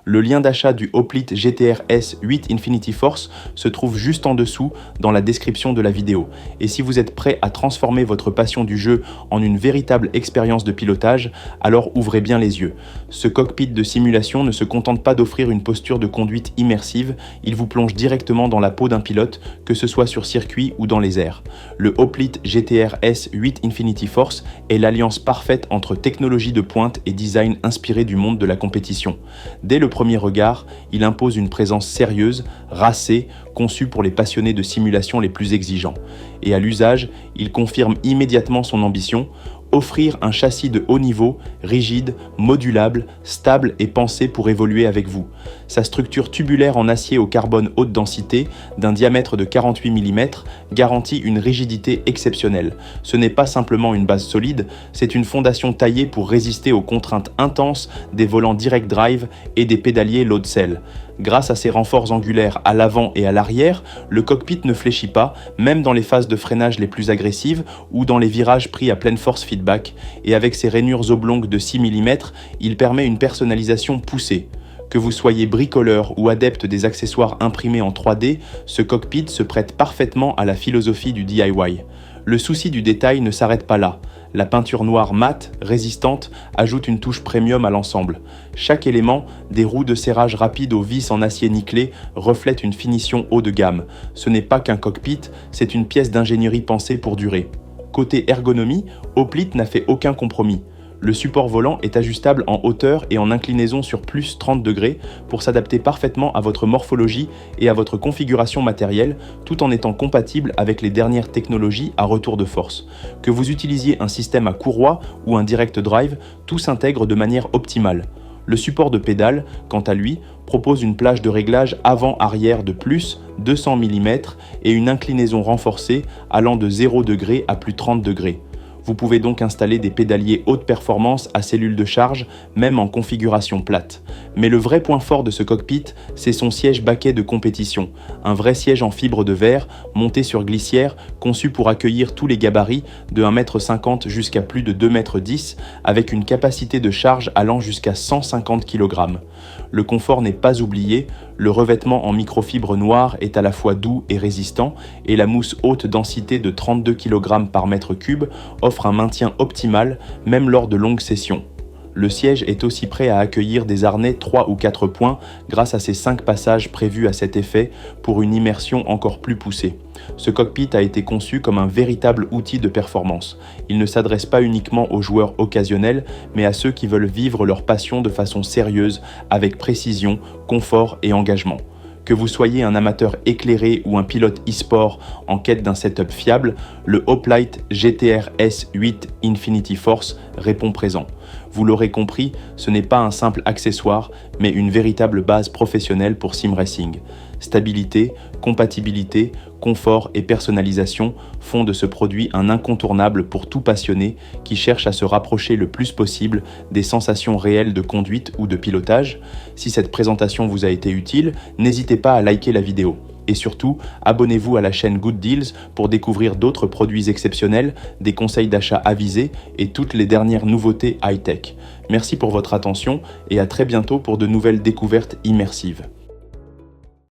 Le lien d'achat du Hoplite GTR S8 Infinity Force se trouve juste en dessous dans la description de la vidéo. Et si vous êtes prêt à transformer votre passion du jeu en une véritable expérience de pilotage, alors ouvrez bien les yeux. Ce cockpit de simulation ne se contente pas d'offrir une posture de conduite immersive, il vous plonge directement dans la peau d'un pilote, que ce soit sur circuit ou dans les airs. Le Hoplite GTR S8 Infinity Force est l'alliance parfaite entre technologie de pointe et design inspiré du monde de la compétition. Dès le premier regard, il impose une présence sérieuse, racée, conçue pour les passionnés de simulation les plus exigeants. Et à l'usage, il confirme immédiatement son ambition: offrir un châssis de haut niveau, rigide, modulable, stable et pensé pour évoluer avec vous. Sa structure tubulaire en acier au carbone haute densité, d'un diamètre de 48 mm, garantit une rigidité exceptionnelle. Ce n'est pas simplement une base solide, c'est une fondation taillée pour résister aux contraintes intenses des volants direct drive et des pédaliers load cell. Grâce à ses renforts angulaires à l'avant et à l'arrière, le cockpit ne fléchit pas, même dans les phases de freinage les plus agressives ou dans les virages pris à pleine force feedback, et avec ses rainures oblongues de 6 mm, il permet une personnalisation poussée. Que vous soyez bricoleur ou adepte des accessoires imprimés en 3D, ce cockpit se prête parfaitement à la philosophie du DIY. Le souci du détail ne s'arrête pas là. La peinture noire mate, résistante, ajoute une touche premium à l'ensemble. Chaque élément, des roues de serrage rapide aux vis en acier nickelé, reflète une finition haut de gamme. Ce n'est pas qu'un cockpit, c'est une pièce d'ingénierie pensée pour durer. Côté ergonomie, Hoplite n'a fait aucun compromis. Le support volant est ajustable en hauteur et en inclinaison sur plus 30 degrés pour s'adapter parfaitement à votre morphologie et à votre configuration matérielle, tout en étant compatible avec les dernières technologies à retour de force. Que vous utilisiez un système à courroie ou un direct drive, tout s'intègre de manière optimale. Le support de pédale, quant à lui, propose une plage de réglage avant-arrière de plus 200 mm et une inclinaison renforcée allant de 0 degré à plus 30 degrés. Vous pouvez donc installer des pédaliers haute performance à cellule de charge, même en configuration plate. Mais le vrai point fort de ce cockpit, c'est son siège baquet de compétition. Un vrai siège en fibre de verre, monté sur glissière, conçu pour accueillir tous les gabarits de 1,50 m jusqu'à plus de 2,10 m, avec une capacité de charge allant jusqu'à 150 kg. Le confort n'est pas oublié, le revêtement en microfibre noire est à la fois doux et résistant, et la mousse haute densité de 32 kg par mètre cube offre un maintien optimal, même lors de longues sessions. Le siège est aussi prêt à accueillir des harnais 3 ou 4 points grâce à ses 5 passages prévus à cet effet pour une immersion encore plus poussée. Ce cockpit a été conçu comme un véritable outil de performance. Il ne s'adresse pas uniquement aux joueurs occasionnels, mais à ceux qui veulent vivre leur passion de façon sérieuse, avec précision, confort et engagement. Que vous soyez un amateur éclairé ou un pilote e-sport en quête d'un setup fiable, le Hoplite GTR S8 Infinity Force répond présent. Vous l'aurez compris, ce n'est pas un simple accessoire, mais une véritable base professionnelle pour sim racing. Stabilité, compatibilité, confort et personnalisation font de ce produit un incontournable pour tout passionné qui cherche à se rapprocher le plus possible des sensations réelles de conduite ou de pilotage. Si cette présentation vous a été utile, n'hésitez pas à liker la vidéo. Et surtout, abonnez-vous à la chaîne Good Deals pour découvrir d'autres produits exceptionnels, des conseils d'achat avisés et toutes les dernières nouveautés high-tech. Merci pour votre attention et à très bientôt pour de nouvelles découvertes immersives.